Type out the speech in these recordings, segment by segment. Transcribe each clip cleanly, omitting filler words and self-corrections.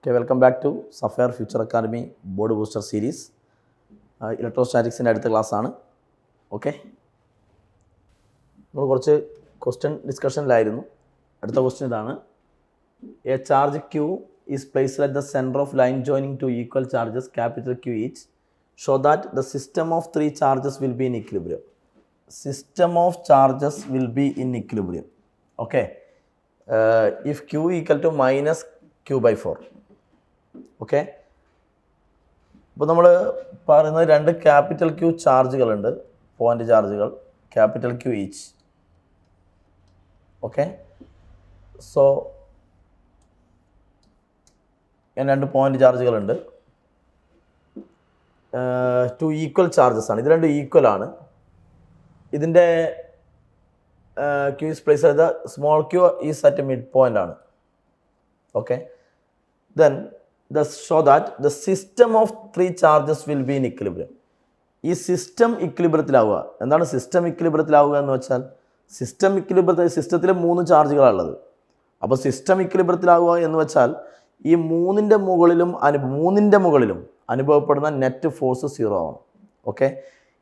Okay, welcome back to Sapphire Future Academy Board Booster Series. Electrostatics in അടുത്ത class ആണ്. Okay, നമ്മൾ കുറച്ച് question ഡിസ്കഷനിലായിരുന്നു. അടുത്ത ക്വസ്റ്റ്യൻ ഇതാണ്. A charge Q is placed at the center of line joining two equal charges capital Q each. Show that the system of three charges will be in equilibrium. System of charges will be in equilibrium. Okay, if Q equal to minus Q by 4. Okay, ഇപ്പോൾ നമ്മൾ പറയുന്നത് രണ്ട് capital Q ചാർജുകളുണ്ട്, point ചാർജുകൾ, capital Q each. Okay, so രണ്ട് point ചാർജുകളുണ്ട്, two equal charges ആണ്. ഇത് രണ്ടും ഈക്വൽ ആണ്. ഇതിൻ്റെ ക്യൂ ഈസ് പ്ലേസ് ചെയ്ത small Q is at mid point ആണ്. Okay, then show that the system of three charges will be in equilibrium. ഈ സിസ്റ്റം ഇക്വിലിബ്രിയത്തിലാവുക. എന്താണ് സിസ്റ്റം ഇക്വിലിബ്രിയത്തിലാവുക എന്ന് വെച്ചാൽ, സിസ്റ്റം ഇക്വിലിബ്രിയത്തിൽ സിസ്റ്റത്തിൽ 3 ചാർജുകളാണ് ഉള്ളത്. അപ്പോൾ സിസ്റ്റം ഇക്വിലിബ്രിയത്തിലാവുക എന്ന് വെച്ചാൽ ഈ മൂന്നിൻ്റെ മുകളിലും അനുഭവപ്പെടുന്ന നെറ്റ് ഫോഴ്സ് 0 ആവണം. ഓക്കെ,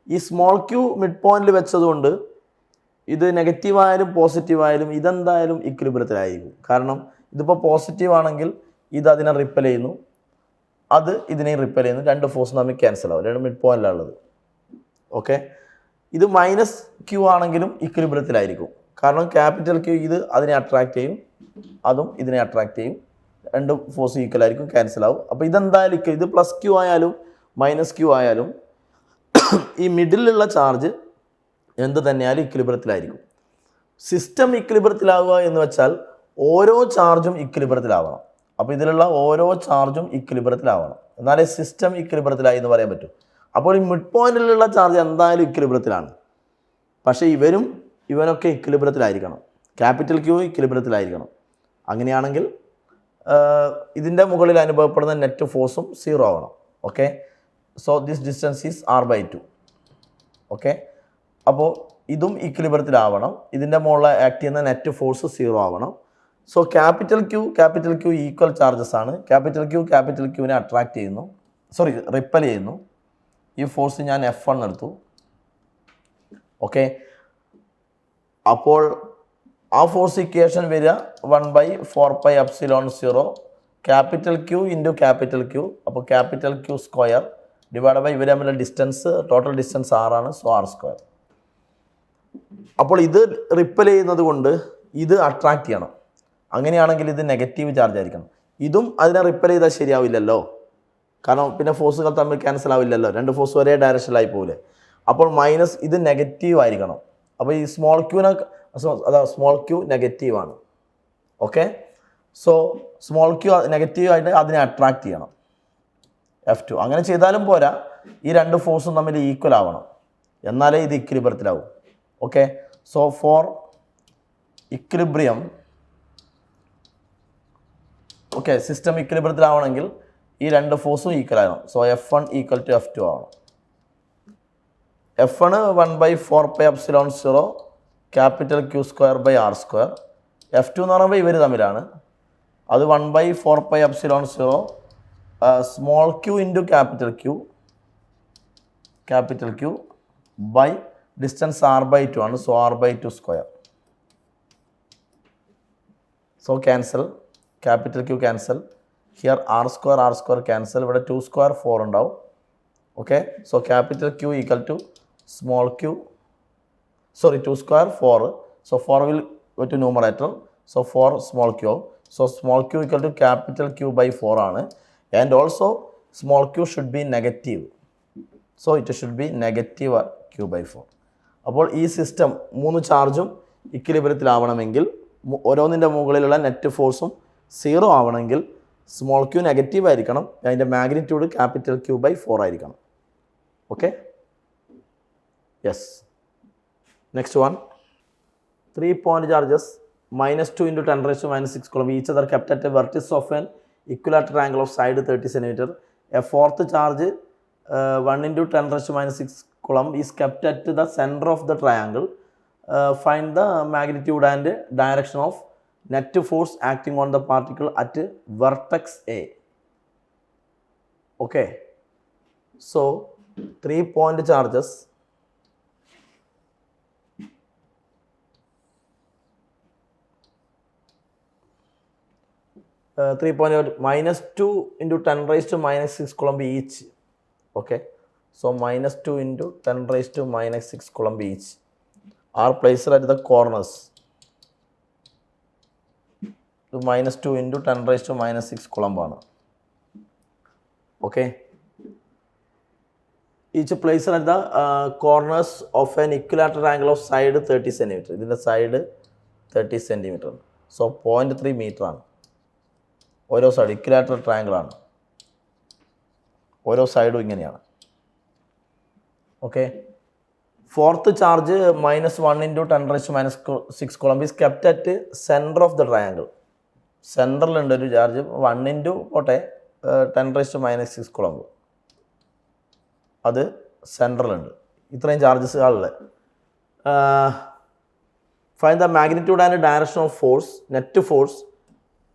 ഈ സ്മോൾ ക്യൂ മിഡ് പോയിന്റിൽ വെച്ചതുകൊണ്ട് ഇത് നെഗറ്റീവായാലും പോസിറ്റീവായാലും ഇതെന്തായാലും ഇക്വിലിബ്രിയത്തിലായിരിക്കും. കാരണം ഇതിപ്പോൾ പോസിറ്റീവ് ആണെങ്കിൽ ഇത് അതിനെ റിപ്പൽ ചെയ്യുന്നു, അത് ഇതിനെയും റിപ്പൽ ചെയ്യുന്നു. രണ്ട് ഫോഴ്സ് തമ്മിൽ ക്യാൻസൽ ആവും, രണ്ട് മിഡ് പോയിന്റിലാണ് ഉള്ളത്. ഓക്കെ, ഇത് മൈനസ് ക്യൂ ആണെങ്കിലും ഇക്വിലിബ്രിയത്തിലായിരിക്കും. കാരണം ക്യാപിറ്റൽ ക്യൂ ഇത് അതിനെ അട്രാക്റ്റ് ചെയ്യും, അതും ഇതിനെ അട്രാക്റ്റ് ചെയ്യും. രണ്ട് ഫോഴ്സ് ഈക്വൽ ആയിരിക്കും, ക്യാൻസൽ ആവും. അപ്പോൾ ഇതെന്തായാലും ഇത് പ്ലസ് ക്യൂ ആയാലും മൈനസ് ക്യൂ ആയാലും ഈ മിഡിലുള്ള ചാർജ് എന്ത് തന്നെയായാലും ഇക്വിലിബ്രിയത്തിലായിരിക്കും. സിസ്റ്റം ഇക്വിലിബ്രിയത്തിലാവുക എന്ന് വെച്ചാൽ ഓരോ ചാർജും ഇക്വിലിബ്രിയത്തിലാവണം. അപ്പോൾ ഇതിലുള്ള ഓരോ ചാർജും ഇക്വിലിബ്രിയത്തിലാവണം, എന്നാലേ സിസ്റ്റം ഇക്വിലിബ്രിയത്തിലായി എന്ന് പറയാൻ പറ്റും. അപ്പോൾ ഈ മിഡ് പോയിന്റിലുള്ള ചാർജ് എന്തായാലും ഇക്വിലിബ്രിയത്തിലാണ്. പക്ഷേ ഇവനൊക്കെ ഇക്വിലിബ്രിയത്തിലായിരിക്കണം. Capital Q ഇക്വിലിബ്രിയത്തിലായിരിക്കണം. അങ്ങനെയാണെങ്കിൽ ഇതിൻ്റെ മുകളിൽ അനുഭവപ്പെടുന്ന നെറ്റ് ഫോഴ്സും 0 ആവണം. Okay, so this distance is r/2. Okay, അപ്പോൾ ഇതും ഇക്വിലിബ്രിയത്തിലാവണം. ഇതിൻ്റെ മുകളിൽ ആക്ട് ചെയ്യുന്ന നെറ്റ് ഫോഴ്സ് 0 ആവണം. So capital Q equal charges ആണ്. ക്യാപിറ്റൽ ക്യൂവിനെ അട്രാക്റ്റ് ചെയ്യുന്നു, റിപ്പൽ ചെയ്യുന്നു. ഈ ഫോഴ്സ് ഞാൻ F1 എടുത്തു. ഓക്കെ, അപ്പോൾ ആ ഫോഴ്സ് ഇക്വേഷൻ വരിക 1/4πε0 capital Q into capital Q. അപ്പോൾ capital Q square divide by ഇവർ തമ്മിലുള്ള ഡിസ്റ്റൻസ്, ടോട്ടൽ ഡിസ്റ്റൻസ് r ആണ്, സോ r². അപ്പോൾ ഇത് റിപ്പൽ ചെയ്യുന്നത് കൊണ്ട് ഇത് അട്രാക്റ്റ് ചെയ്യണം. അങ്ങനെയാണെങ്കിൽ ഇത് നെഗറ്റീവ് ചാർജ് ആയിരിക്കണം. ഇതും അതിനെ റിപ്പൽ ചെയ്താൽ ശരിയാവില്ലല്ലോ, കാരണം പിന്നെ ഫോഴ്സുകൾ തമ്മിൽ ക്യാൻസൽ ആവില്ലല്ലോ, രണ്ട് ഫോഴ്സ് ഒരേ ഡയറക്ഷനിലായി പോകില്ലേ. അപ്പോൾ മൈനസ് ഇത് നെഗറ്റീവ് ആയിരിക്കണം. അപ്പോൾ ഈ സ്മോൾ ക്യൂ നെഗറ്റീവ് ആണ്. Okay, so small Q negative ആയിട്ട് അതിനെ അട്രാക്റ്റ് ചെയ്യണം, F2. അങ്ങനെ ചെയ്താലും പോരാ, ഈ രണ്ട് ഫോഴ്സും തമ്മിൽ ഈക്വൽ ആവണം, എന്നാലേ ഇത് ഇക്വിലിബ്രിയത്തിലാവും. Okay, so for equilibrium, okay, system ഇക്വിലിബ്രിയത്തിലാവണമെങ്കിൽ ഈ രണ്ട് ഫോഴ്സും ഈക്വൽ ആകണം. So F1 equal to F2 ആവണം. F1 1/4πε0 capital Q square by r². F2 എന്ന് പറയുമ്പോൾ ഇവർ തമ്മിലാണ്, അത് 1/4πε0 small Q into capital Q by distance r/2 ആണ്, so r/2². So cancel, capital Q cancel, here r² cancel, ഇവിടെ 2² 4 ഉണ്ടാവും. Okay, so capital Q equal to small Q 2² 4, so 4 will go to numerator, so 4 small Q. So small Q equal to capital Q by 4 ആണ്. And also small Q should be negative, so it should be negative q/4. അപ്പോൾ ഈ system 3 ചാർജും ഇക്വിലിബ്രിയത്തിലാവണമെങ്കിൽ ഓരോന്നിൻ്റെ മുകളിലുള്ള net ഫോഴ്സും 0 ആവണമെങ്കിൽ small Q negative ആയിരിക്കണം, അതിൻ്റെ magnitude capital Q by 4 ആയിരിക്കണം. Okay, yes. Next one, 3 point charges -2 × 10⁻⁻6 coulomb each other kept at a vertex of an equilateral angle of side 30 cm. A fourth charge 1 × 10⁻⁻6 coulomb is kept at the center of the triangle. Find the magnitude and direction of net force acting on the particle at vertex A. Okay, so 3-point charges -2 into 10 raised to -6 coulomb each. Okay, so -2 into 10 raised to -6 coulomb each are placed at the corners. So -2 into 10 raised to -6 coulomb ആണ്. Okay, each placed at the corners of an equilateral angle of side 30 cm. ഇതിൻ്റെ side 30 cm. So 0.3 meter ആണ്. ഓരോ side equilateral triangle ആണ്. ഓരോ സൈഡും ഇങ്ങനെയാണ്. Okay, fourth charge -1 into 10 raised to -6 coulomb is kept at center of the triangle. സെൻറ്ററിലുണ്ട് ഒരു charge 1 into 10 raised to -6 coulomb. അത് സെൻറ്ററിലുണ്ട്. ഇത്രയും ചാർജസ് ആളുള്ളത്. Find the magnitude and direction of force, net force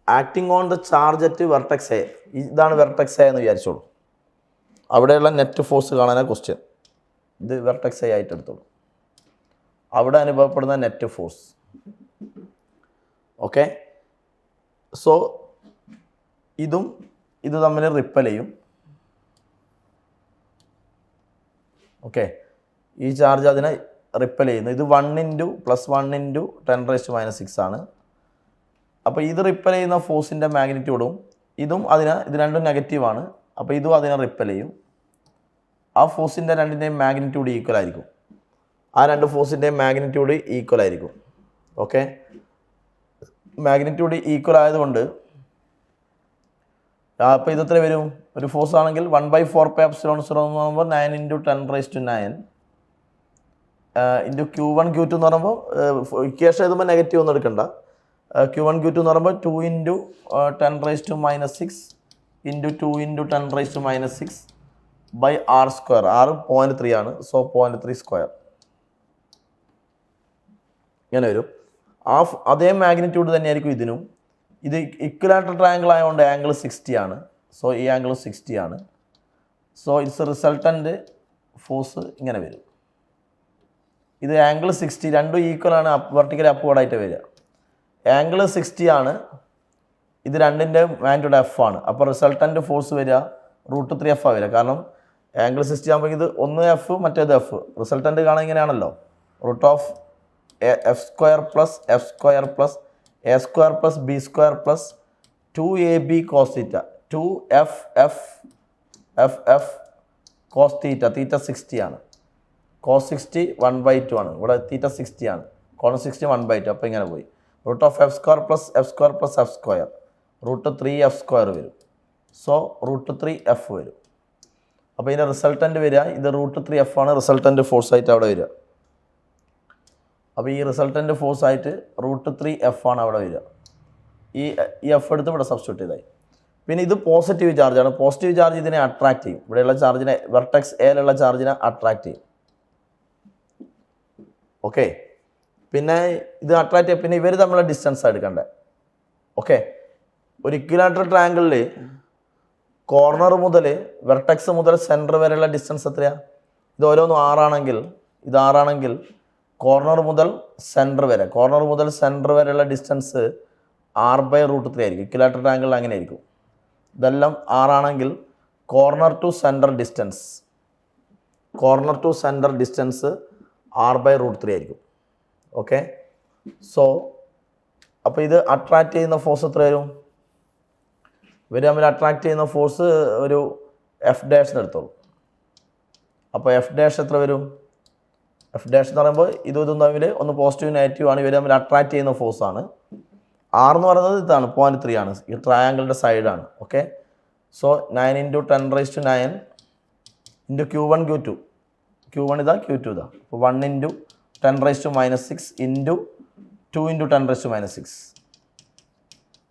acting on the charge at vertex A. ഇതാണ് vertex A എന്ന് വിചാരിച്ചോളൂ. അവിടെയുള്ള net force കാണാനാണ് ക്വസ്റ്റ്യൻ. ഇത് വെർട്ടെക്സ് എ ആയിട്ട് എടുത്തോളൂ. അവിടെ അനുഭവപ്പെടുന്ന നെറ്റ് ഫോഴ്സ്. ഓക്കെ, സോ ഇത് തമ്മിൽ റിപ്പൽ ചെയ്യും. ഓക്കെ, ഈ ചാർജ് അതിനെ റിപ്പൽ ചെയ്യുന്നു. ഇത് 1 into +1 into 10 raised to -6 ആണ്. അപ്പോൾ ഇത് റിപ്പൽ ചെയ്യുന്ന ഫോഴ്സിൻ്റെ മാഗ്നിറ്റ്യൂഡും ഇത് രണ്ടും നെഗറ്റീവാണ്. അപ്പോൾ ഇതും അതിനെ റിപ്പൽ ചെയ്യും. ആ ഫോഴ്സിൻ്റെ രണ്ടിൻ്റെയും മാഗ്നിറ്റ്യൂഡ് ഈക്വൽ ആയിരിക്കും. ആ രണ്ട് ഫോഴ്സിൻ്റെയും മാഗ്നിറ്റ്യൂഡ് ഈക്വൽ ആയിരിക്കും. ഓക്കെ, മാഗ്നിറ്റ്യൂഡ് ഈക്വൽ ആയതുകൊണ്ട് അപ്പോൾ ഇതെത്ര വരും? ഒരു ഫോഴ്സ് ആണെങ്കിൽ 1/4πε0 എന്ന് പറയുമ്പോൾ 9 into 10 raised to 9 into Q1 Q2 എന്ന് പറയുമ്പോൾ ഇക്വേഷൻ എഴുതുമ്പോൾ നെഗറ്റീവ് ഒന്നും എടുക്കണ്ട. Q1 Q2 എന്ന് പറയുമ്പോൾ 2 into 10 raised to -6 into 2 into 10 raised to -6 by r square. r 0.3 ആണ്. സോ 0.3 സ്ക്വയർ ഇങ്ങനെ വരും. അതേ മാഗ്നിറ്റ്യൂഡ് തന്നെയായിരിക്കും ഇതിനും. ഇത് ഇക്വലാറ്ററൽ ട്രയാങ്കിൾ ആയതുകൊണ്ട് ആംഗിൾ 60 ആണ്. സോ ഈ ആംഗിൾ 60 ആണ്. സോ ഇറ്റ്സ് റിസൾട്ടൻ്റ് ഫോഴ്സ് ഇങ്ങനെ വരും. ഇത് ആംഗിൾ 60 രണ്ടും ഈക്വൽ ആണ്. വെർട്ടിക്കലി അപ്വേർഡായിട്ട് വരിക. ആംഗിൾ 60 ആണ്. ഇത് രണ്ടിൻ്റെ മാഗ്നിറ്റ്യൂഡ് F ആണ്. അപ്പോൾ റിസൾട്ടൻ്റ് ഫോഴ്സ് വരിക √3F വരിക. കാരണം ആംഗിൾ 60 ആകുമ്പോൾ ഇത് ഒന്ന് F മറ്റേത് F. റിസൾട്ടൻ്റ് കാണാൻ ഇങ്ങനെയാണല്ലോ. √F² + F² + A² + B² + 2AB cos θ 2FF cos θ. θ 60 ആണ്. cos 60 1/2 ആണ്. ഇവിടെ θ 60 ആണ്. cos 60 1/2. അപ്പോൾ ഇങ്ങനെ പോയി √F² + F² + F² √3F² വരും. സോ √3F വരും. അപ്പോൾ ഇതിൻ്റെ റിസൾട്ടൻ്റ് വരിക ഇത് √3F ആണ്. റിസൾട്ടൻ്റ് ഫോഴ്സ് ആയിട്ട് അവിടെ വരിക. അപ്പോൾ ഈ റിസൾട്ടൻ്റ് ഫോഴ്സ് ആയിട്ട് √3F ആണ് അവിടെ വരിക. ഈ F എടുത്ത് ഇവിടെ സബ്സ്റ്റിറ്റ്യൂട്ട് ചെയ്തായി. പിന്നെ ഇത് പോസിറ്റീവ് ചാർജാണ്. പോസിറ്റീവ് ചാർജ് ഇതിനെ അട്രാക്ട് ചെയ്യും. ഇവിടെയുള്ള ചാർജിനെ വെർട്ടെക്സ് എയിലുള്ള ചാർജിനെ അട്രാക്ട് ചെയ്യും. ഓക്കെ, പിന്നെ ഇത് അട്രാക്ട് ചെയ്യും. പിന്നെ ഇവർ തമ്മിലുള്ള ഡിസ്റ്റൻസ് എടുക്കണ്ടേ. ഓക്കെ, ഒരു ഇക്വിലാറ്ററൽ ട്രയാങ്കിളിൽ കോർണർ മുതൽ വെർട്ടെക്സ് മുതൽ സെൻറ്റർ വരെയുള്ള ഡിസ്റ്റൻസ് എത്രയാണ്? ഇത് ഓരോന്നും 6 ആണെങ്കിൽ ഇത് 6 ആണെങ്കിൽ കോർണർ മുതൽ സെൻറ്റർ വരെയുള്ള ഡിസ്റ്റൻസ് r/√3 ആയിരിക്കും. ഇക്വിലാറ്ററൽ ട്രയാങ്കിളിൽ അങ്ങനെ ആയിരിക്കും. ഇതെല്ലാം 6 ആണെങ്കിൽ corner to centre distance r/√3 ആയിരിക്കും. ഓക്കെ, സോ അപ്പോൾ ഇത് അട്രാക്റ്റ് ചെയ്യുന്ന ഫോഴ്സ് എത്ര വരും? ഇവർ തമ്മിൽ അട്രാക്റ്റ് ചെയ്യുന്ന ഫോഴ്സ് ഒരു F' എടുത്തോളൂ. അപ്പോൾ F' എത്ര വരും? F' എന്ന് പറയുമ്പോൾ ഇതും തമ്മിൽ ഒന്ന് പോസിറ്റീവ് നെഗറ്റീവ് ആണ്. ഇവർ തമ്മിൽ അട്രാക്റ്റ് ചെയ്യുന്ന ഫോഴ്സാണ്. R എന്ന് പറയുന്നത് ഇതാണ് 0.3 ആണ്. ഈ ട്രയാങ്കിളിൻ്റെ സൈഡാണ്. Okay, so 9 into 10 raised to 9 into Q1 Q2. Q1 ഇതാ, Q2 ഇതാ. അപ്പോൾ 1 into 10 raised to -6 into 2 into 10 raised to -6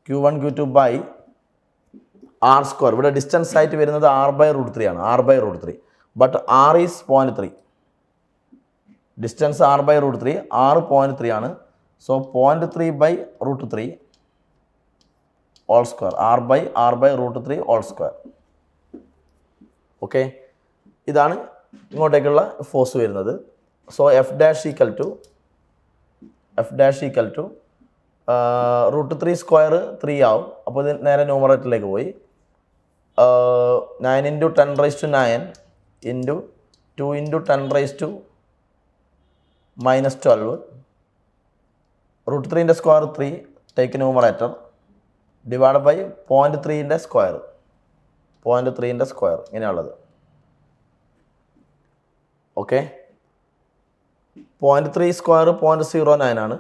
Q1 Q2 by r². ഇവിടെ ഡിസ്റ്റൻസ് ആയിട്ട് വരുന്നത് r/√3 ആണ്. r/√3 but r is 0.3. Distance r/√3 r 0.3 ആണ്. So 0.3/√3 whole square r/√3 whole square. Okay, ഇതാണ് ഇങ്ങോട്ടേക്കുള്ള ഫോഴ്സ് വരുന്നത്. So F dash equal to √3 square 3 ആവും. അപ്പോൾ ഇത് നേരെ ന്യൂമറേറ്ററിലേക്ക് പോയി. 9 × 10⁻9 ഇൻറ്റു 2 × 10⁻⁻12 √3 square 3 take numerator divide by 0.3 square ഇങ്ങനെയുള്ളത്. ഓക്കെ, 0.3 സ്ക്വയർ 0.09 ആണ്.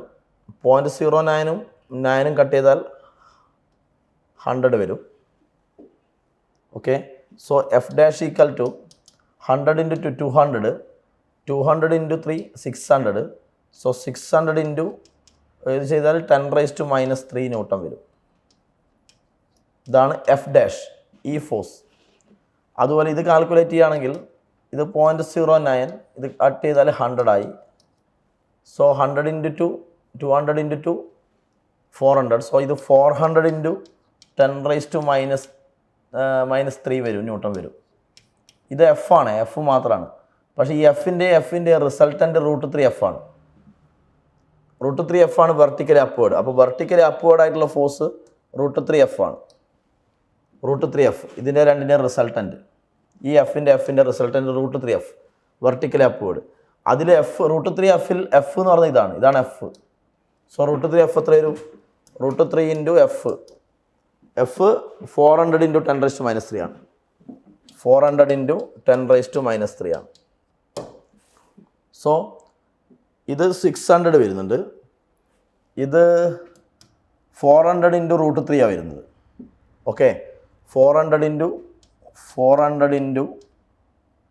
0.09 9 കട്ട് ചെയ്താൽ 100 വരും. Okay, so F dash equal to 100 × 200 200 × 3 600. So 600 into ഇത് ചെയ്താൽ 10⁻³ ന്യൂട്ടൺ വരും. ഇതാണ് എഫ് ഡാഷ്, ഈ ഫോഴ്സ്. അതുപോലെ ഇത് കാൽക്കുലേറ്റ് ചെയ്യുകയാണെങ്കിൽ ഇത് 0.09 ഇത് കട്ട് ചെയ്താൽ 100 ആയി. സോ 100 × 2 200 × 2 400. സോ ഇത് 400 × 10⁻³ വരും, ന്യൂട്ടൺ വരും. ഇത് എഫ് ആണ്, എഫ് മാത്രമാണ്. പക്ഷേ ഈ എഫിൻ്റെ റിസൾട്ടൻ്റ് √3 എഫ് ആണ്. √3 എഫ് ആണ് വെർട്ടിക്കലി അപ്വേർഡ്. അപ്പോൾ വെർട്ടിക്കലി അപ്വേർഡ് ആയിട്ടുള്ള ഫോഴ്സ് √3 എഫ് ആണ്. √3 എഫ് ഇതിൻ്റെ രണ്ടിൻ്റെ റിസൾട്ടൻ്റ്. ഈ എഫിൻ്റെ റിസൾട്ടൻ്റ് √3 എഫ് വെർട്ടിക്കലി അപ്വേർഡ്. അതിൽ √3 എഫിൽ എഫ് എന്ന് പറഞ്ഞാൽ ഇതാണ് എഫ്. സോ √3 എഫ് എത്ര വരും? √3 × എഫ് 400 × 10⁻³ ആണ്. 400 × 10⁻³ ആണ്. സോ ഇത് 600 വരുന്നുണ്ട്. ഇത് 400 × √3 ആണ് വരുന്നത്. ഓക്കെ, 400 ×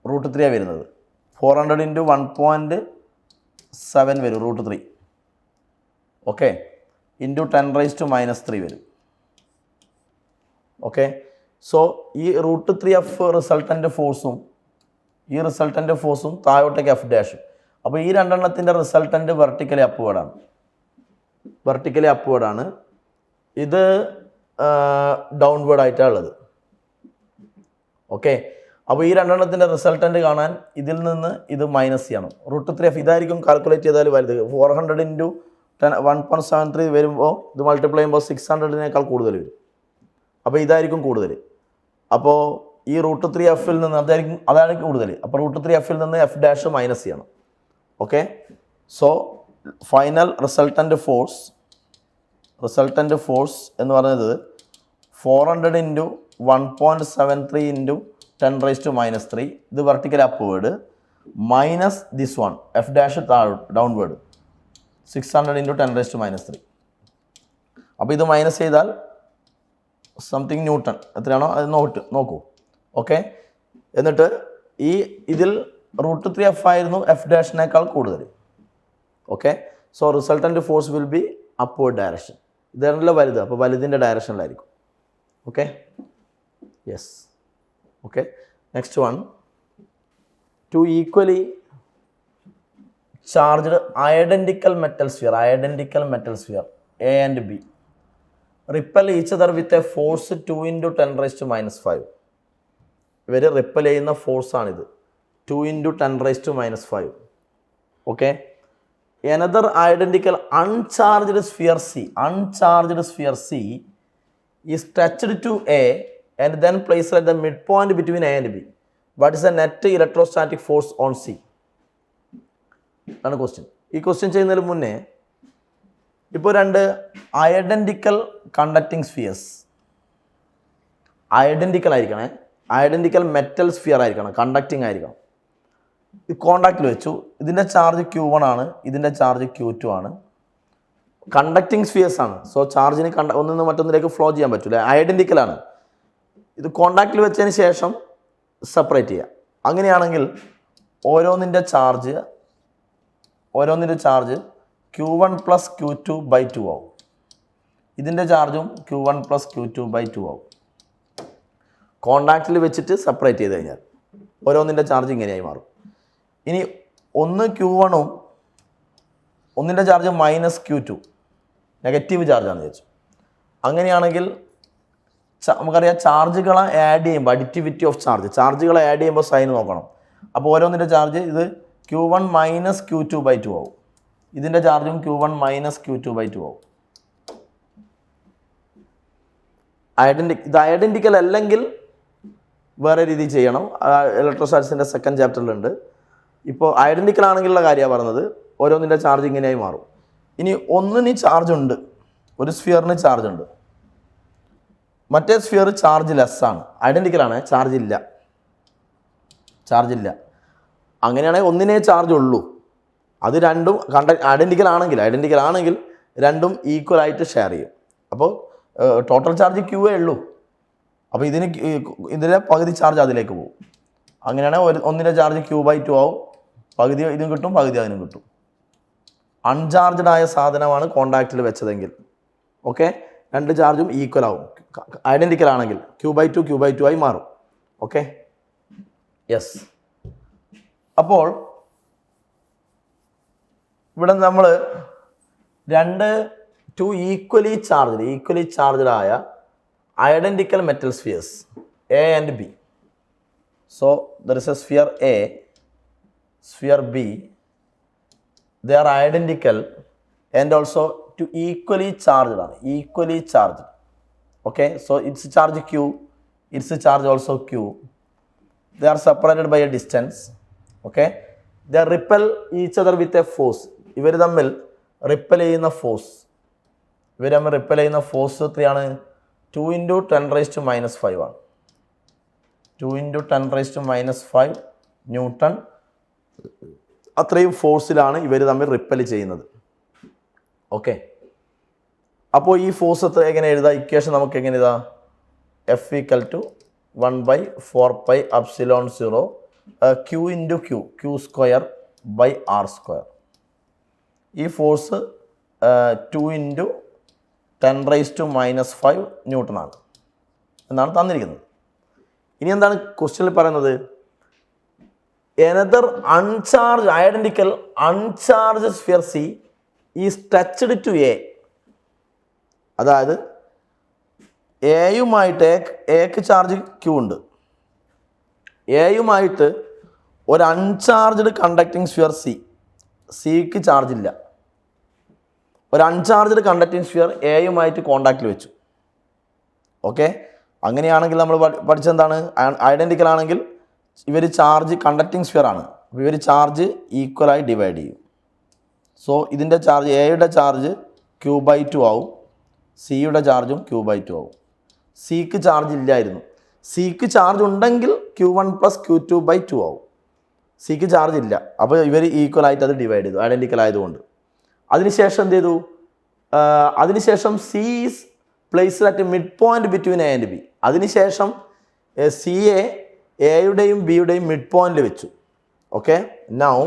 √3 ആണ് വരുന്നത്. 400 × 1.7 വരും √3. ഓക്കെ, ഇൻറ്റു 10⁻³ വരും. ഓക്കെ, സോ ഈ √3 എഫ് റിസൾട്ടൻ്റ് ഫോഴ്സും താഴോട്ടേക്ക് എഫ് ഡാഷും. അപ്പോൾ ഈ രണ്ടെണ്ണത്തിൻ്റെ റിസൾട്ടൻ്റ് വെർട്ടിക്കലി അപ്വേർഡാണ്. ഇത് ഡൗൺവേർഡ് ആയിട്ടാണ് ഉള്ളത്. ഓക്കെ, അപ്പോൾ ഈ രണ്ടെണ്ണത്തിൻ്റെ റിസൾട്ടൻ്റ് കാണാൻ ഇതിൽ നിന്ന് ഇത് മൈനസ് ചെയ്യണം. √3 എഫ് ഇതായിരിക്കും കാൽക്കുലേറ്റ് ചെയ്താൽ വലുത്. 400 × 1.73 വരുമ്പോൾ ഇത് മൾട്ടിപ്ലൈ ചെയ്യുമ്പോൾ 600-നേക്കാൾ കൂടുതൽ വരും. അപ്പോൾ ഇതായിരിക്കും കൂടുതൽ. അപ്പോൾ ഈ √3 എഫിൽ നിന്ന് അതാണ് കൂടുതൽ. അപ്പോൾ √3 എഫിൽ നിന്ന് എഫ് ഡാഷ് മൈനസ് ചെയ്യണം. Okay, so final resultant force എന്ന് പറയുന്നത് 400 × 1.73 × 10⁻³ ഇത് vertical upward minus this one F dash downward 600 × 10⁻³. അപ്പോൾ ഇത് മൈനസ് ചെയ്താൽ സംതിങ് ന്യൂട്ടൺ എത്രയാണോ അത് നോക്കൂ. ഓക്കെ, എന്നിട്ട് ഇതിൽ √3 എഫ് ആയിരുന്നു എഫ് ഡാഷിനേക്കാൾ കൂടുതൽ. Okay, so resultant force will be upward direction. ഇതാണല്ലോ വലുത്, അപ്പോൾ വലുതിൻ്റെ ഡയറക്ഷനിലായിരിക്കും. Okay, yes. Okay, next one. 2 equally charged identical metal sphere A and B repel each other with a force 2 × 10⁻⁵. ഇവർ റിപ്പൽ ചെയ്യുന്ന ഫോഴ്സാണിത്, 2 × 10⁻⁵. Okay, another identical uncharged sphere C is touched to A and then placed at the midpoint between A and B. What is the net electrostatic force on C? ആണ് question. ഈ question ചെയ്യുന്നതിന് മുന്നേ ഇപ്പോൾ 2 identical conducting spheres identical metal sphere ആയിരിക്കണം, conducting ആയിരിക്കണം. ഈ കോണ്ടാക്റ്റിൽ വെച്ചു. ഇതിൻ്റെ ചാർജ് Q1 ആണ്, ഇതിൻ്റെ ചാർജ് Q2 ആണ്. കണ്ടക്റ്റിംഗ് സ്ഫിയേഴ്സ് ആണ്. സോ ചാർജിന് ഒന്നിൽ നിന്ന് മറ്റൊന്നിലേക്ക് ഫ്ലോ ചെയ്യാൻ പറ്റില്ല, ഐഡൻറ്റിക്കലാണ്. ഇത് കോണ്ടാക്റ്റിൽ വെച്ചതിന് ശേഷം സെപ്പറേറ്റ് ചെയ്യുക. അങ്ങനെയാണെങ്കിൽ ഓരോന്നിൻ്റെ ചാർജ് Q1 + Q2/2 ആവും. ഇതിൻ്റെ ചാർജും Q1 + Q2/2 ആവും. കോണ്ടാക്റ്റിൽ വെച്ചിട്ട് സെപ്പറേറ്റ് ചെയ്ത് കഴിഞ്ഞാൽ ഓരോന്നിൻ്റെ ചാർജ് ഇങ്ങനെയായി മാറും. ഇനി ഒന്ന് Q1ഉം ഒന്നിൻ്റെ ചാർജ് -Q2 നെഗറ്റീവ് ചാർജാണെന്ന് വെച്ചു. അങ്ങനെയാണെങ്കിൽ നമുക്കറിയാം ചാർജുകളെ ആഡ് ചെയ്യുമ്പോൾ അഡിറ്റിവിറ്റി ഓഫ് ചാർജുകളെ ആഡ് ചെയ്യുമ്പോൾ സൈൻ നോക്കണം. അപ്പോൾ ഓരോന്നിൻ്റെ ചാർജ് ഇത് Q1 മൈനസ് Q2/2 ആവും. ഇതിൻ്റെ ചാർജും Q1 മൈനസ് Q2/2 ആവും. ഇത് ഐഡൻറ്റിക്കൽ അല്ലെങ്കിൽ വേറെ രീതിയിൽ ചെയ്യണം. ഇലക്ട്രോസ്റ്റാറ്റിക്സിൻ്റെ സെക്കൻഡ് ചാപ്റ്ററിലുണ്ട്. ഇപ്പോൾ ഐഡൻറ്റിക്കൽ ആണെങ്കിലുള്ള കാര്യമാണ് പറഞ്ഞത്. ഓരോന്നിൻ്റെ ചാർജ് ഇങ്ങനെയായി മാറും. ഇനി ഒന്നിന് ചാർജ് ഉണ്ട്, ഒരു സ്ഫിയറിന് ചാർജ് ഉണ്ട്, മറ്റേ സ്ഫിയർ ചാർജ് ലെസ്സാണ്. ഐഡൻറ്റിക്കലാണ്, ചാർജ് ഇല്ല. അങ്ങനെയാണെങ്കിൽ ഒന്നിനേ ചാർജ് ഉള്ളൂ. അത് രണ്ടും ഐഡൻറ്റിക്കൽ ആണെങ്കിൽ രണ്ടും ഈക്വൽ ആയിട്ട് ഷെയർ ചെയ്യും. അപ്പോൾ ടോട്ടൽ ചാർജ് Q ഉള്ളൂ. അപ്പോൾ ഇതിൻ്റെ പകുതി ചാർജ് അതിലേക്ക് പോകും. അങ്ങനെയാണെങ്കിൽ ഒന്നിൻ്റെ ചാർജ് Q/2 ആവും. പകുതി ഇതും കിട്ടും, പകുതി അതിനും കിട്ടും. അൺചാർജ്ഡ് ആയ സാധനമാണ് കോണ്ടാക്റ്റിൽ വെച്ചതെങ്കിൽ ഓക്കെ, രണ്ട് ചാർജും ഈക്വൽ ആവും. ഐഡൻറ്റിക്കൽ ആണെങ്കിൽ Q/2 ആയി മാറും. Okay, yes. അപ്പോൾ ഇവിടെ നമ്മൾ ടു ഈക്വലി ചാർജ്ഡ് ആയ identical metal spheres A and B. So there is a sphere A, sphere B. They are identical and also to equally charged. Okay, so its charge Q, its charge also Q. They are separated by a distance. Okay, they repel each other with a force. ഇവർ തമ്മിൽ ripple ചെയ്യുന്ന force എത്രയാണ്? 2 × 10⁻⁵ ആണ്. 2 × 10⁻⁵ newton. അത്രയും ഫോഴ്സിലാണ് ഇവർ തമ്മിൽ ripple ചെയ്യുന്നത്. Okay, അപ്പോൾ ഈ ഫോഴ്സ് എങ്ങനെ എഴുതാം? ഇക്വേഷൻ നമുക്ക് എങ്ങനെ എഴുതാം? F = 1/4πε0 Q × Q²/R². ഈ ഫോഴ്സ് 2 × 10⁻⁵ ന്യൂട്ടനാണ് എന്നാണ് തന്നിരിക്കുന്നത്. ഇനി എന്താണ് ക്വസ്റ്റ്യനിൽ പറയുന്നത്? Another identical uncharged sphere C is touched to A. അതായത് എക്ക് ചാർജ് Q ഉണ്ട്. എയുമായിട്ട് ഒരു അൺചാർജ്ഡ് കണ്ടക്ടിങ് സ്ഫിയർ സിക്ക് ചാർജ് ഇല്ല. ഒരു അൺചാർജ്ഡ് കണ്ടക്ടിങ് സ്ഫിയർ എയുമായിട്ട് കോണ്ടാക്റ്റിൽ വെച്ചു. ഓക്കെ, അങ്ങനെയാണെങ്കിൽ നമ്മൾ പഠിച്ചെന്താണ്? ഐഡൻറ്റിക്കൽ ആണെങ്കിൽ ഇവർ ചാർജ് കണ്ടക്ടിങ് സ്ഫിയർ ആണ്. അപ്പോൾ ഇവർ ചാർജ് ഈക്വലായി ഡിവൈഡ് ചെയ്യും. സോ ഇതിൻ്റെ ചാർജ് എയുടെ ചാർജ് Q/2 ആവും, സിയുടെ ചാർജും Q/2 ആവും. സിക്ക് ചാർജ് ഇല്ലായിരുന്നു. സിക്ക് ചാർജ് ഉണ്ടെങ്കിൽ Q1 + Q2/2 ആവും. സിക്ക് ചാർജ് ഇല്ല, അപ്പോൾ ഇവർ ഈക്വലായിട്ട് അത് ഡിവൈഡ് ചെയ്തു, ഐഡൻറ്റിക്കൽ ആയതുകൊണ്ട്. അതിനുശേഷം എന്ത് ചെയ്തു? അതിനുശേഷം C is placed at mid point between A and B. അതിനുശേഷം സി എയുടെയും ബിയുടെയും മിഡ് പോയിന്റിൽ വെച്ചു. ഓക്കെ, നൗ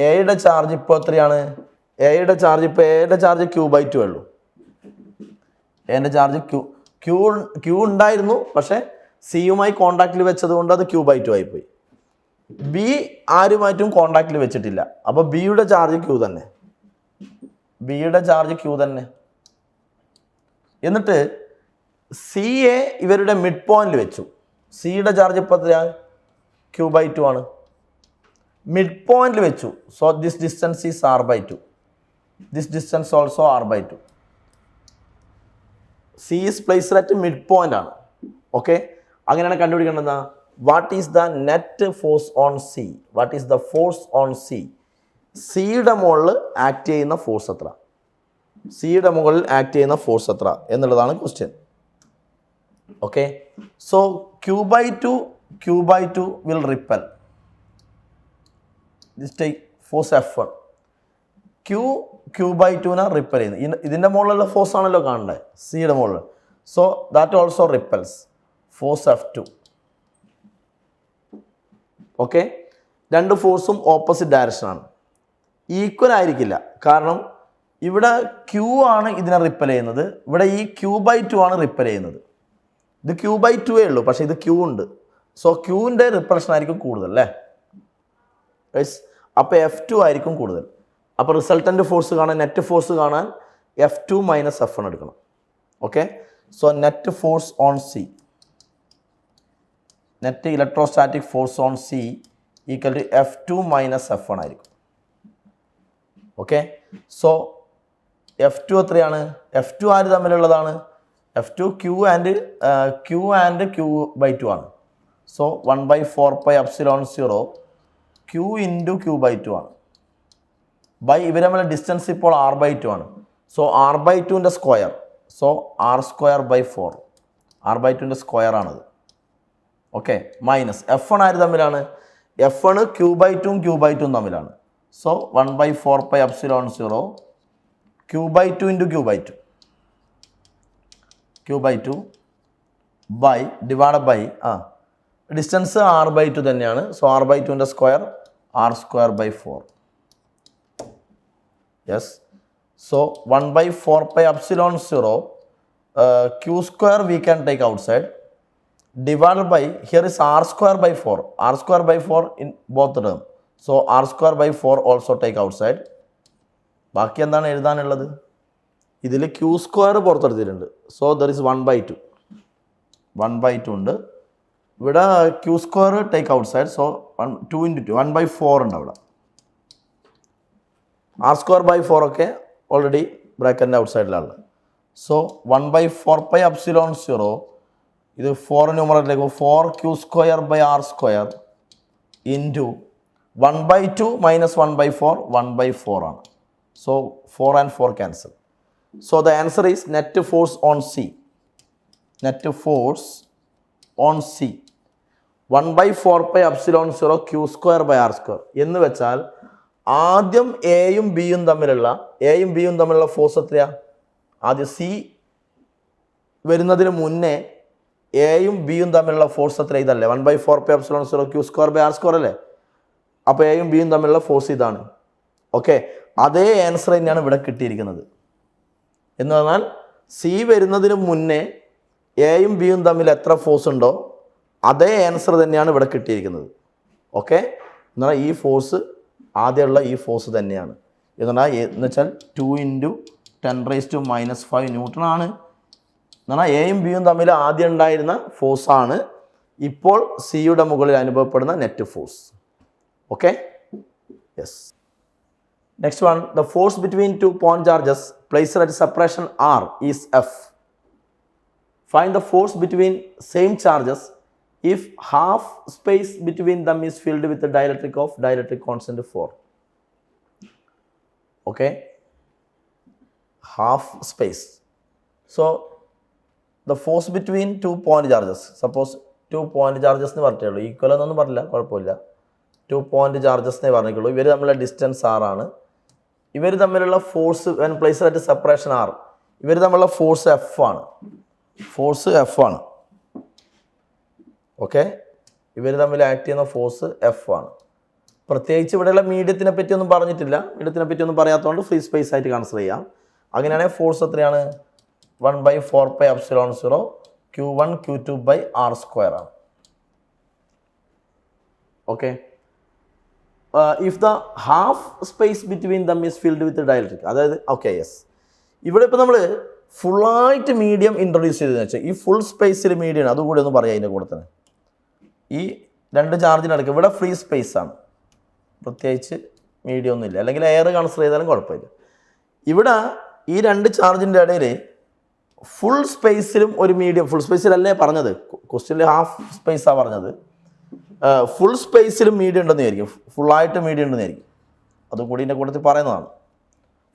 എയുടെ ചാർജ് ഇപ്പോൾ എത്രയാണ്? എയുടെ ചാർജ് Q/2 ഉള്ളൂ. എൻ്റെ ചാർജ് Q ഉണ്ടായിരുന്നു, പക്ഷേ സിയുമായി കോണ്ടാക്റ്റിൽ വെച്ചത് കൊണ്ട് അത് Q/2 ആയിപ്പോയി. ബി ആരുമായിട്ടും കോണ്ടാക്റ്റിൽ വെച്ചിട്ടില്ല, അപ്പോൾ ബിയുടെ ചാർജ് Q തന്നെ. എന്നിട്ട് സി എ ഇവരുടെ മിഡ് പോയിന്റിൽ വെച്ചു. സിയുടെ ചാർജ് ഇപ്പോൾ എത്രയാണ്? Q/2 ആണ്. മിഡ് പോയിന്റിൽ വെച്ചു. So this distance is R/2. This distance also R/2. C is placed at mid point ആണ്. ഓക്കെ, അങ്ങനെയാണ് കണ്ടുപിടിക്കേണ്ടത്. What is the net force on C? സിയുടെ മുകളിൽ ആക്ട് ചെയ്യുന്ന ഫോഴ്സ് എത്ര? എന്നുള്ളതാണ് question. Okay, so Q/2 will repel. This take force F1. Q/2 ripple ചെയ്യുന്നു. ഇതിൻ്റെ മുകളിലുള്ള ഫോഴ്സ് ആണല്ലോ കാണേണ്ടത്, സിയുടെ മുകളിൽ. So that also repels. Force F2. Okay, രണ്ട് ഫോഴ്സും ഓപ്പോസിറ്റ് ഡയറക്ഷനാണ്, ഈക്വൽ ആയിരിക്കില്ല. കാരണം ഇവിടെ Q ആണ് ഇതിനെ റിപ്പൽ ചെയ്യുന്നത്, ഇവിടെ ഈ Q/2 ആണ് റിപ്പൽ ചെയ്യുന്നത്. ഇത് Q/2 ഉള്ളൂ, പക്ഷേ ഇത് Q ഉണ്ട്. സോ Qൻ്റെ റിപ്പൽഷൻ ആയിരിക്കും കൂടുതൽ അല്ലേ? അപ്പോൾ F2 ആയിരിക്കും കൂടുതൽ. അപ്പോൾ റിസൾട്ടൻ്റ് ഫോഴ്സ് കാണാൻ, നെറ്റ് ഫോഴ്സ് കാണാൻ F2 മൈനസ് F1 എടുക്കണം. Okay, so net force on C, net electrostatic force on C equal to F2 minus F1 ആയിരിക്കും. ഓക്കെ, സോ F2 എത്രയാണ്? F2 ആര് തമ്മിലുള്ളതാണ്? F2 Q ആൻഡ് Q/2 ആണ്. So 1/4πε0 Q into Q/2 ആണ്. By ഇവർ തമ്മിലുള്ള distance ഇപ്പോൾ R/2 ആണ്. So R/2ൻ്റെ സ്ക്വയർ, സോ R²/4, R/2ൻ്റെ സ്ക്വയർ ആണത്. ഓക്കെ, മൈനസ് F1 ആര് തമ്മിലാണ്? F1 Q/2 Q/2 തമ്മിലാണ്. So 1/4πε0 Q/2 into Q/2 by divide by distance R/2 തന്നെയാണ്. സോ R/2ൻ്റെ square R²/4. Yes, so 1/4πε0 Q² we can take outside divided by, here is R²/4, R²/4 in both term. So R²/4 also take outside. ബാക്കി എന്താണ് എഴുതാനുള്ളത്? ഇതിൽ Q² പുറത്തെടുത്തിട്ടുണ്ട്. So there is 1/2 ഉണ്ട്. ഇവിടെ Q² take out side. So 2 × 2 1/4 ഉണ്ട് അവിടെ. R²/4 ഒക്കെ already ബ്രാക്കറ്റിൻ്റെ out സൈഡിലാണ്. So 1/4πε0 ഇത് 4 ന്യൂമറേറ്ററിലേക്ക് 4Q²/R² ഇൻറ്റു 1/2 മൈനസ് 1/4 1/4 ആണ്. So 4 and 4 cancel. So the answer is net force on C. Net force on C 1/4πε0 Q²/R². എന്ന് വെച്ചാൽ ആദ്യം എയും ബിയും തമ്മിലുള്ള ഫോഴ്സ് എത്രയാ? ആദ്യം സി വരുന്നതിന് മുന്നേ എയും ബിയും തമ്മിലുള്ള ഫോഴ്സ് എത്ര? ഇതല്ലേ 1/4πε0 Q²/R² അല്ലേ? അപ്പോൾ എയും ബിയും തമ്മിലുള്ള ഫോഴ്സ് ഇതാണ്. ഓക്കെ, അതേ ആൻസർ തന്നെയാണ് ഇവിടെ കിട്ടിയിരിക്കുന്നത്. എന്ന് പറഞ്ഞാൽ സി വരുന്നതിന് മുന്നേ എയും ബിയും തമ്മിൽ എത്ര ഫോഴ്സ് ഉണ്ടോ അതേ ആൻസർ തന്നെയാണ് ഇവിടെ കിട്ടിയിരിക്കുന്നത്. ഓക്കെ, എന്നാൽ ഈ ഫോഴ്സ് ആദ്യമുള്ള ഈ ഫോഴ്സ് തന്നെയാണ്. എന്ന് വെച്ചാൽ 2 × 10⁻⁻5 ന്യൂട്ടൺ ആണ്. എന്ന് പറഞ്ഞാൽ എയും ബിയും തമ്മിൽ ആദ്യം ഉണ്ടായിരുന്ന ഫോഴ്സാണ് ഇപ്പോൾ സിയുടെ മുകളിൽ അനുഭവപ്പെടുന്ന net force. Okay, yes. Next one, the force between two point charges placed at separation R is F. Find the force between same charges if half space between them is filled with the dielectric constant 4. Okay, half space. So the force between 2 point charges, suppose 2 point charges എന്ന് പറഞ്ഞിട്ടുള്ളൂ, equal എന്നൊന്നും പറഞ്ഞില്ല, കുഴപ്പമില്ല. 2 point charges എന്നേ പറഞ്ഞിട്ടുള്ളൂ. ഇവർ തമ്മിലുള്ള distance R ആണ്. ഇവർ തമ്മിലുള്ള force when placed at separation R, ഇവർ തമ്മിലുള്ള ഫോഴ്സ് F ആണ്. ഓക്കെ, ഇവർ തമ്മിൽ ആക്ട് ചെയ്യുന്ന ഫോഴ്സ് F ആണ്. പ്രത്യേകിച്ച് ഇവിടെയുള്ള മീഡിയത്തിനെ പറ്റിയൊന്നും പറഞ്ഞിട്ടില്ല. മീഡിയത്തിനെ പറ്റിയൊന്നും പറയാത്തതുകൊണ്ട് ഫ്രീ സ്പേസ് ആയിട്ട് കൺസിഡർ ചെയ്യാം. അങ്ങനെയാണെങ്കിൽ ഫോഴ്സ് എത്രയാണ്? 1/4πε0 Q1 Q2/R² ആണ്. Okay, if the half space between them is filled with the dielectric, അതായത് ഓക്കെ യെസ്, ഇവിടെ ഇപ്പോൾ നമ്മൾ ഫുള്ളായിട്ട് മീഡിയം ഇൻട്രൊഡ്യൂസ് ചെയ്തതെന്ന് വെച്ചാൽ ഈ ഫുൾ സ്പേസിൽ മീഡിയം അതുകൂടി ഒന്ന് പറയാം. അതിൻ്റെ കൂടെ തന്നെ ഈ രണ്ട് ചാർജിനടക്ക് ഇവിടെ ഫ്രീ സ്പേസ് ആണ്, പ്രത്യേകിച്ച് മീഡിയം ഒന്നുമില്ല, അല്ലെങ്കിൽ എയർ കൺസിഡർ ചെയ്താലും കുഴപ്പമില്ല. ഇവിടെ ഈ രണ്ട് ചാർജിൻ്റെ ഇടയിൽ ഫുൾ സ്പേസിലും ഒരു മീഡിയം, ഫുൾ സ്പേസിലല്ലേ പറഞ്ഞത്, ക്വസ്റ്റ്യനിൽ ഹാഫ് സ്പേസാണ് പറഞ്ഞത്. ഫുൾ സ്പേസിലും മീഡിയം ഉണ്ടെന്ന് വിചാരിക്കും, ഫുള്ളായിട്ട് മീഡിയം ഉണ്ടെന്ന് വിചാരിക്കും, അതുകൂടി ഇതിൻ്റെ കൂട്ടത്തിൽ പറയുന്നതാണ്.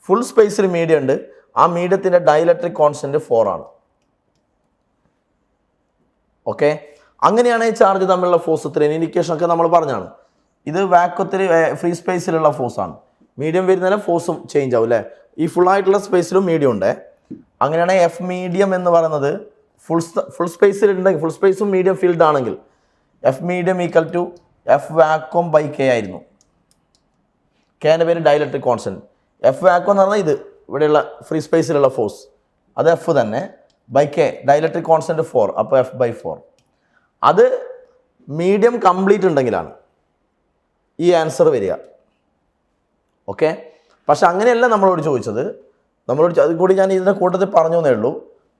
ഫുൾ സ്പേസിൽ മീഡിയം ഉണ്ട്, ആ മീഡിയത്തിൻ്റെ ഡൈലക്ട്രിക് കോൺസ്റ്റൻറ്റ് 4 ആണ്. ഓക്കെ, അങ്ങനെയാണ് ഈ ചാർജ് തമ്മിലുള്ള ഫോഴ്സ് ഇത്രയും ഇൻഡിക്കേഷൻ ഒക്കെ നമ്മൾ പറഞ്ഞാണ്. ഇത് വാക്വത്തിൽ ഫ്രീ സ്പേസിലുള്ള ഫോഴ്സാണ്. മീഡിയം വരുന്നതിന് ഫോഴ്സും ചേഞ്ച് ആവും അല്ലേ? ഈ ഫുള്ളായിട്ടുള്ള സ്പേസിലും മീഡിയം ഉണ്ട്. അങ്ങനെയാണ് എഫ് മീഡിയം എന്ന് പറയുന്നത് ഫുൾ സ്പേസിൽ ഉണ്ടെങ്കിൽ, ഫുൾ സ്പേസും മീഡിയം ഫീൽഡ് ആണെങ്കിൽ F medium equal to F vacuum by K ആയിരുന്നു. കെൻ്റെ പേര് ഡൈലക്ട്രിക് കോൺസ്റ്റൻറ്റ്. എഫ് വാക്വം എന്ന് പറഞ്ഞാൽ ഇത് ഇവിടെയുള്ള ഫ്രീ സ്പേസിലുള്ള ഫോഴ്സ്, അത് എഫ് തന്നെ, ബൈ കെ ഡൈലക്ട്രിക് കോൺസ്റ്റൻറ്റ് 4, അപ്പോൾ F/4. അത് മീഡിയം കംപ്ലീറ്റ് ഉണ്ടെങ്കിലാണ് ഈ ആൻസർ വരിക. ഓക്കെ, പക്ഷെ അങ്ങനെയല്ല നമ്മളോട് ചോദിച്ചത്. അത് കൂടി ഞാൻ ഇതിൻ്റെ കൂട്ടത്തിൽ പറഞ്ഞു എന്നേ ഉള്ളൂ.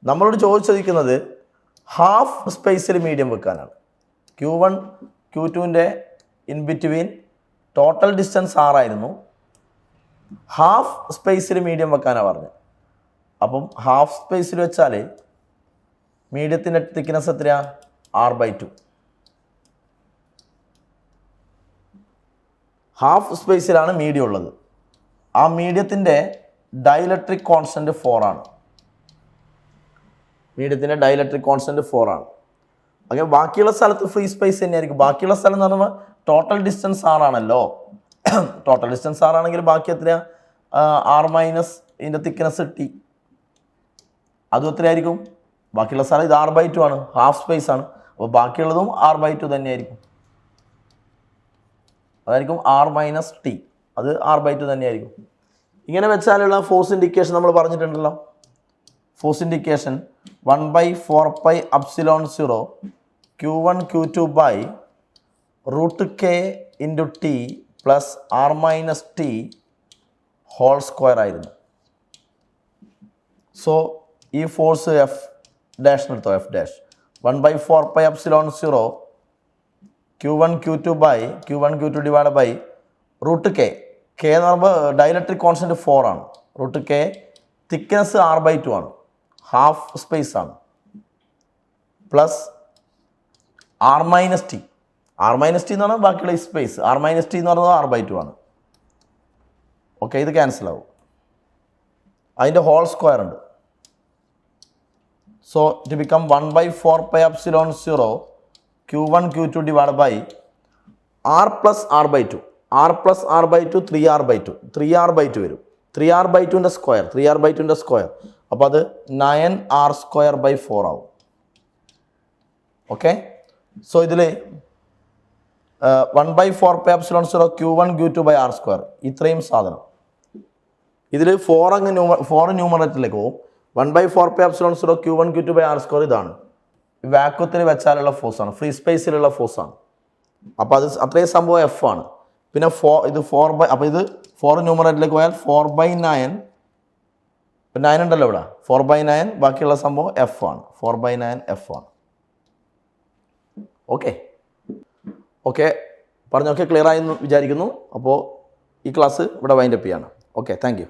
നമ്മളോട് ചോദിച്ചിരിക്കുന്നത് ഹാഫ് സ്പേസിൽ മീഡിയം വെക്കാനാണ്. Q1 Q2ൻ്റെ ഇൻ ബിറ്റ്വീൻ ടോട്ടൽ ഡിസ്റ്റൻസ് 6 ആയിരുന്നു. ഹാഫ് സ്പേസിൽ മീഡിയം വെക്കാനാണ് പറഞ്ഞത്. അപ്പം ഹാഫ് സ്പേസിൽ വെച്ചാൽ മീഡിയത്തിൻ്റെ തിക്നെസ് എത്രയാണ്? R/2. ഹാഫ് സ്പേസിലാണ് മീഡിയം ഉള്ളത്. ആ മീഡിയത്തിൻ്റെ ഡൈലക്ട്രിക് കോൺസ്റ്റൻറ്റ് 4 ആണ്. മീഡിയത്തിൻ്റെ ഡൈലക്ട്രിക് കോൺസ്റ്റൻറ്റ് 4 ആണ്. ഓക്കെ, ബാക്കിയുള്ള സ്ഥലത്ത് ഫ്രീ സ്പേസ് തന്നെയായിരിക്കും. ബാക്കിയുള്ള സ്ഥലം എന്ന് പറയുമ്പോൾ ടോട്ടൽ ഡിസ്റ്റൻസ് 6 ആണല്ലോ. ടോട്ടൽ ഡിസ്റ്റൻസ് 6 ആണെങ്കിൽ ബാക്കി എത്രയാണ്? R- ഇതിൻ്റെ തിക്നെസ് T. അതും എത്രയായിരിക്കും? ബാക്കിയുള്ള സ്ഥലം ഇത് R/2 ആണ്, ഹാഫ് സ്പേസ് ആണ്. അപ്പോൾ ബാക്കിയുള്ളതും R/2 തന്നെയായിരിക്കും. അതായിരിക്കും R- T. അത് R/2 തന്നെയായിരിക്കും. ഇങ്ങനെ വെച്ചാലുള്ള ഫോഴ്സ് ഇൻഡിക്കേഷൻ നമ്മൾ പറഞ്ഞിട്ടുണ്ടല്ലോ. Force indication 1/4πε0 Q1 Q2 by √K × T plus R- T whole square ആയിരുന്നു. സോ ഈ ഫോഴ്സ് F ഡാഷ് എടുത്തോ. F dash 1/4πε0 Q1 Q2 divide by √K. K എന്ന് പറയുമ്പോൾ ഡൈലക്ട്രിക് കോൺസ്റ്റൻറ്റ് 4 ആണ്. √K തിക്നെസ് R/2 ആണ്, half space ആണ്. Plus R- T. R- T എന്ന് പറഞ്ഞാൽ ബാക്കിയുള്ള ഈ സ്പേസ്. R- T എന്ന് പറയുന്നത് R/2 ആണ്. ഓക്കെ, ഇത് ക്യാൻസൽ ആവും. അതിൻ്റെ ഹോൾ സ്ക്വയർ ഉണ്ട്. So it become 1/4πε0 Q1 Q2 divide by R + R/2. R + R/2 3R/2. 3R/2 വരും. 3R/2ൻ്റെ സ്ക്വയർ. അപ്പോൾ അത് 9R²/4 ആവും. ഓക്കെ, സോ ഇതിൽ 1/4πε0 Q1 Q2 R². ഇത്രയും സാധനം ഇതിൽ 4 ന്യൂമറേറ്ററിലേക്ക് പോകും. 1/4πε0 Q1 Q2 R². ഇതാണ് വാക്വത്തിൽ വെച്ചാലുള്ള ഫോഴ്സാണ്, ഫ്രീ സ്പേസിലുള്ള ഫോഴ്സാണ്. അപ്പോൾ അത് അത്രയും സംഭവം F ആണ്. പിന്നെ ഇത് 4 അപ്പോൾ ഇത് 4 ന്യൂമറേറ്ററിലേക്ക് പോയാൽ 4/9. 9 ഉണ്ടല്ലോ ഇവിടെ. 4/9. ബാക്കിയുള്ള സംഭവം F ആണ്. 4/9 F ആണ്. ഓക്കെ പറഞ്ഞൊക്കെ ക്ലിയർ ആയെന്ന് വിചാരിക്കുന്നു. അപ്പോൾ ഈ ക്ലാസ് ഇവിടെ വൈൻഡപ്പ് ചെയ്യാണ്. Okay, thank you.